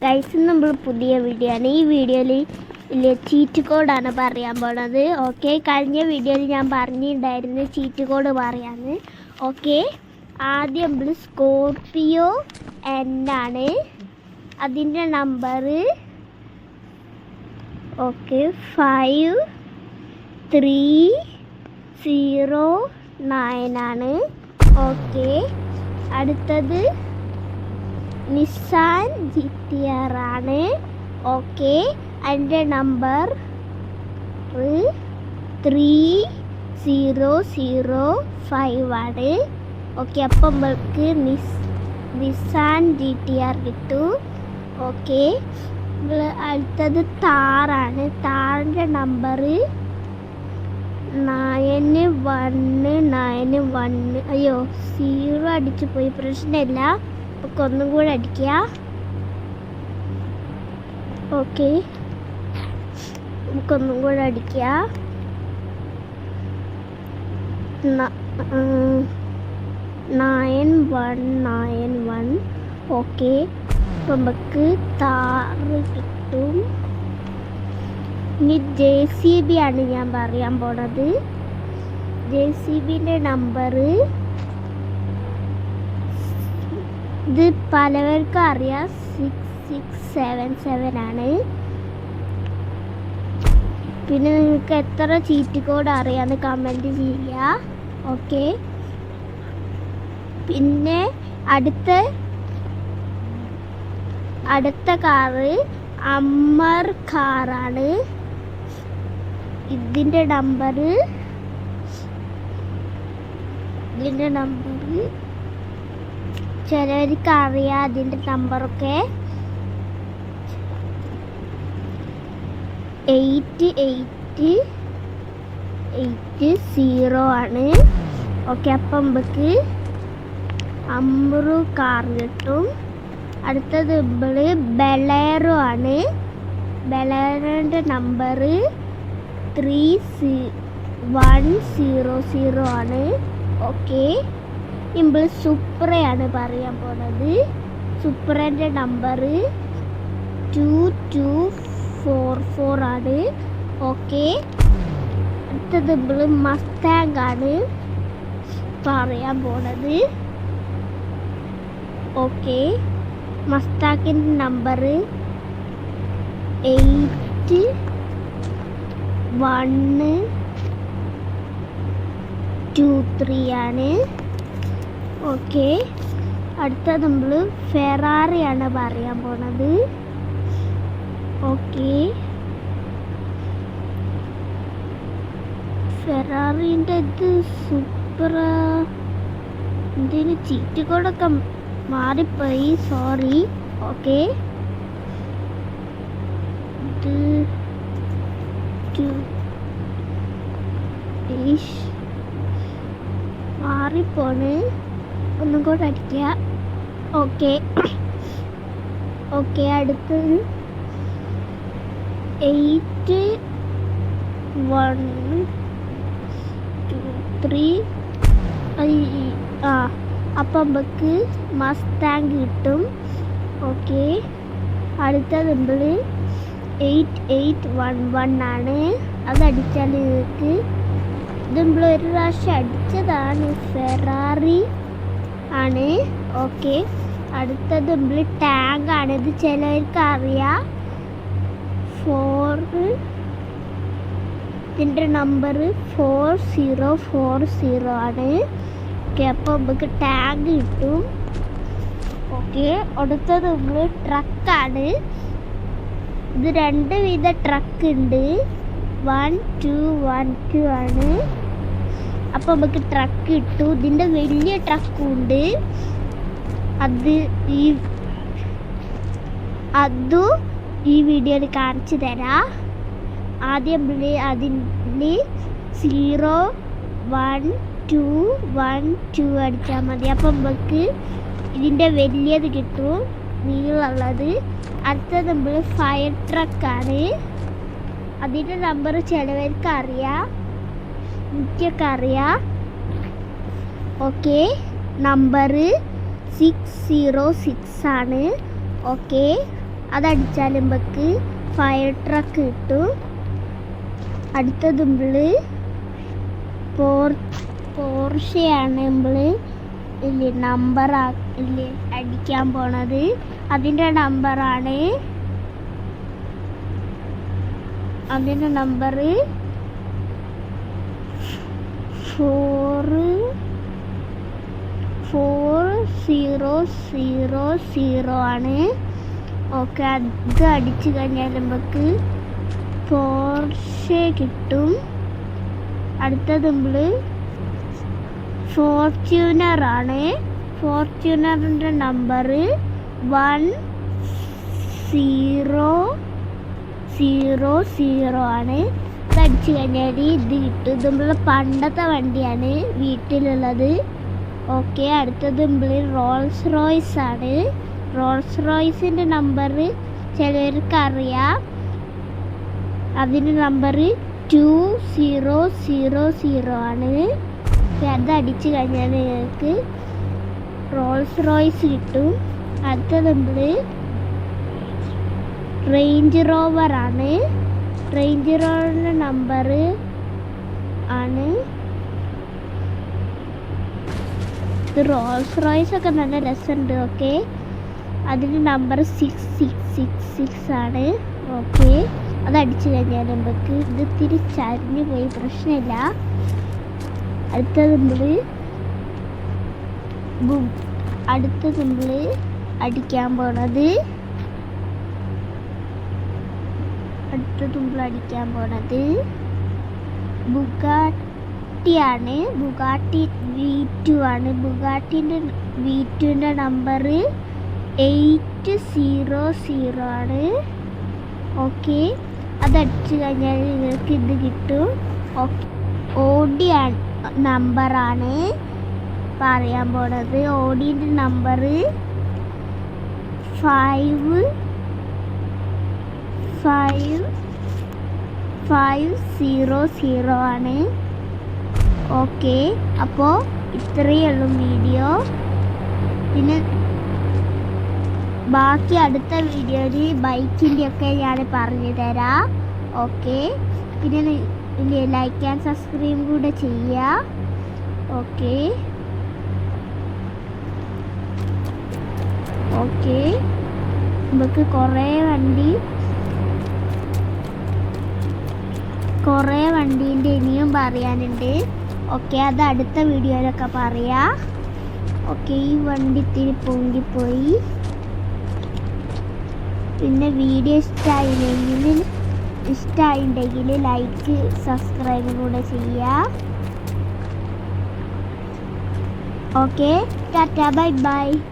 Guys, നമ്മൾ പുതിയ video ആണ്. ഈ വീഡിയോയിൽ ചീറ്റ് കോഡാണ് പറയാൻ പോണത്. ഓക്കെ, കഴിഞ്ഞ വീഡിയോയിൽ ഞാൻ പറഞ്ഞിട്ടുണ്ടായിരുന്നു ചീറ്റ് കോഡ് പറയാന്ന്. ഓക്കെ, ആദ്യം നമ്മൾ സ്കോർപിയോ എന്നാണ് അതിൻ്റെ നമ്പർ. ഓക്കെ, 5309 ആണ്. ഓക്കെ, അടുത്തത് നിസാൻ GTR ആണ്. ഓക്കെ, അതിൻ്റെ നമ്പർ 3005 ആണ്. ഓക്കെ, അപ്പം നമ്മൾക്ക് നിസാൻ GTR കിട്ടും. ഓക്കെ, അടുത്തത് താറാണ്. താറിൻ്റെ നമ്പർ 9191. അയ്യോ, 0 അടിച്ചു പോയി, പ്രശ്നമില്ല, നമുക്ക് ഒന്നും കൂടെ അടിക്കുക. ഓക്കെ, നമുക്കൊന്നും കൂടെ അടിക്കുക. 9191. ഓക്കെ, അപ്പം നമുക്ക് താറ് കിട്ടും. ഇനി JCB ആണ് ഞാൻ പറയാൻ പോണത്. JCBൻ്റെ നമ്പർ ഇത് പലവർക്കും അറിയാം, 6677 ആണ്. പിന്നെ നിങ്ങൾക്ക് എത്ര ചീറ്റ് കോഡ് അറിയാമെന്ന് കമൻറ്റ് ചെയ്യുക. ഓക്കെ, പിന്നെ അടുത്ത കാറ് അമ്മർ കാറാണ്. ഇതിൻ്റെ നമ്പർ ചിലവർക്ക് അറിയാം അതിൻ്റെ നമ്പറൊക്കെ. 8880 ആണ്. ഓക്കെ, അപ്പം നമുക്ക് അമ്രു കാർ കിട്ടും. അടുത്തത് ബെലേറോ ആണ്. ബെലേറോൻ്റെ നമ്പർ 3100 ആണ്. ഓക്കെ, നമ്മൾ സുപ്രയാണ് പറയാൻ പോണത്. സുപ്രൻ്റെ നമ്പർ 2244 ആണ്. ഓക്കെ, അടുത്തത് നമ്മൾ മസ്താങ് ആണ് പറയാൻ പോണത്. ഓക്കെ, മസ്താങ്ങിൻ്റെ നമ്പർ 8123 ആണ്. ഓക്കെ, അടുത്തത് നമ്മൾ ഫെറാറിയാണ് പറയാൻ പോണത്. ഓക്കെ, ഫെറാറിൻ്റെ ഇത് സൂപ്പർ ഇതിന് ചീറ്റ് കോഡൊക്കെ മാറിപ്പോയി, സോറി. ഓക്കെ, ഇത് മാറിപ്പോണ്, ഒന്നും കൂടെ അടിക്കുക. ഓക്കെ, ഓക്കെ, അടുത്തത് 8123. അപ്പം നമുക്ക് മസ്താങ് കിട്ടും. ഓക്കെ, അടുത്തത് നമ്മൾ 8811 ആണ്. അതടിച്ചാൽ നിങ്ങൾക്ക് ഇത് നമ്മൾ ഒരു പ്രാവശ്യം അടിച്ചതാണ്, ഫെറാറി ആണ്. ഓക്കെ, അടുത്തത് നമ്മൾ ടാങ്ക് ആണ്. ഇത് ചിലവർക്ക് അറിയാം, 4 ഇതിൻ്റെ നമ്പർ 4040 ആണ്. ഓക്കെ, അപ്പോൾ നമുക്ക് ടാങ്ക് കിട്ടും. ഓക്കെ, അടുത്തത് നമ്മൾ ട്രക്കാണ്. ഇത് 2 വിധ ട്രക്ക് ഉണ്ട്, 1212 ആണ്. അപ്പോൾ നമുക്ക് ട്രക്ക് കിട്ടും. ഇതിൻ്റെ വലിയ ട്രക്കും ഉണ്ട്, അതും ഈ വീഡിയോയിൽ കാണിച്ചു തരാം. ആദ്യം അതിൽ 011212 അടിച്ചാൽ മതി. അപ്പം നമുക്ക് ഇതിൻ്റെ വലിയത് കിട്ടും, നീളമുള്ളത്. അടുത്തത് നമ്മൾ ഫയർ ട്രക്കാണ്. അതിൻ്റെ നമ്പർ ചിലവർക്ക് അറിയാം, എനിക്കൊക്കെ അറിയാം. ഓക്കെ, നമ്പർ 606 ആണ്. ഓക്കെ, അതടിച്ചാൽ നമുക്ക് ഫയർ ട്രക്ക് കിട്ടും. അടുത്തത് നമ്മൾ പോർഷയാണ് നമ്മൾ നമ്പർ അടിക്കാൻ പോണത്. അതിൻ്റെ നമ്പർ 4000 ആണ്. ഓക്കെ, അത് അടിച്ചു കഴിഞ്ഞാൽ നമുക്ക് പോർഷെ കിട്ടും. അടുത്തത് നമ്മൾ ഫോർച്യൂണർ ആണ്. ഫോർച്യൂണറിൻ്റെ നമ്പർ 1000 ആണ്. അതടിച്ചു കഴിഞ്ഞാൽ ഇത് കിട്ടും. ഇത് നമ്മൾ പണ്ടത്തെ വണ്ടിയാണ് വീട്ടിലുള്ളത്. ഓക്കെ, അടുത്തത് നമ്മൾ റോൾസ് റോയ്സ് ആണ്. റോൾസ് റോയ്സിൻ്റെ നമ്പർ ചിലർക്ക് അറിയാം. അതിൻ്റെ നമ്പർ 2000 ആണ്. അത് അടിച്ചു കഴിഞ്ഞാൽ നിങ്ങൾക്ക് റോൾസ് റോയ്സ് കിട്ടും. അടുത്തത് നമ്മൾ റേഞ്ച് റോവർ ആണ്. റേഞ്ച് റോവറിൻ്റെ നമ്പർ ആണ് ഇത്. റോൾസ് റോയ്സ് ഒക്കെ നല്ല രസമുണ്ട്. ഓക്കെ, അതിൻ്റെ നമ്പർ 6666 ആണ്. ഓക്കെ, അത് അടിച്ചു കഴിഞ്ഞാൽ നമുക്ക് ഇത് തിരിച്ചരിഞ്ഞു പോയി, പ്രശ്നമില്ല. അടുത്തത് നമ്മൾ അടിക്കാൻ പോണത് ബുഗാട്ടിയാണ്. ബുഗാട്ടി V2 ആണ്. ബുഗാട്ടിൻ്റെ V2ൻ്റെ നമ്പർ 800 ആണ്. ഓക്കെ, അതടിച്ചു കഴിഞ്ഞാൽ നിങ്ങൾക്ക് ഇത് കിട്ടും. ഓക്കെ, ഓഡി നമ്പറാണ് പറയാൻ പോണത്. ഓഡിൻ്റെ നമ്പർ 5500 ആണ്. ഓക്കെ, അപ്പോൾ ഇത്രയേ ഉള്ളൂ വീഡിയോ. പിന്നെ ബാക്കി അടുത്ത വീഡിയോയിൽ ബൈക്കിൻ്റെ ഒക്കെ ഞാൻ പറഞ്ഞു തരാം. ഓക്കെ, പിന്നെ ലൈക്ക് ആൻഡ് സബ്സ്ക്രൈബ് കൂടെ ചെയ്യുക. ഓക്കെ, നമുക്ക് കുറേ വണ്ടീൻ്റെ ഇനിയും പറയാനുണ്ട്. ഓക്കെ, അത് അടുത്ത വീഡിയോയിലൊക്കെ പറയാം. ഓക്കെ, ഈ വണ്ടി ഇത്തിരി പൊങ്ങിപ്പോയി. പിന്നെ വീഡിയോ ഇഷ്ടമായിട്ടുണ്ടെങ്കിൽ ലൈക്ക് സബ്സ്ക്രൈബ് കൂടെ ചെയ്യുക. Okay, Tata, bye bye.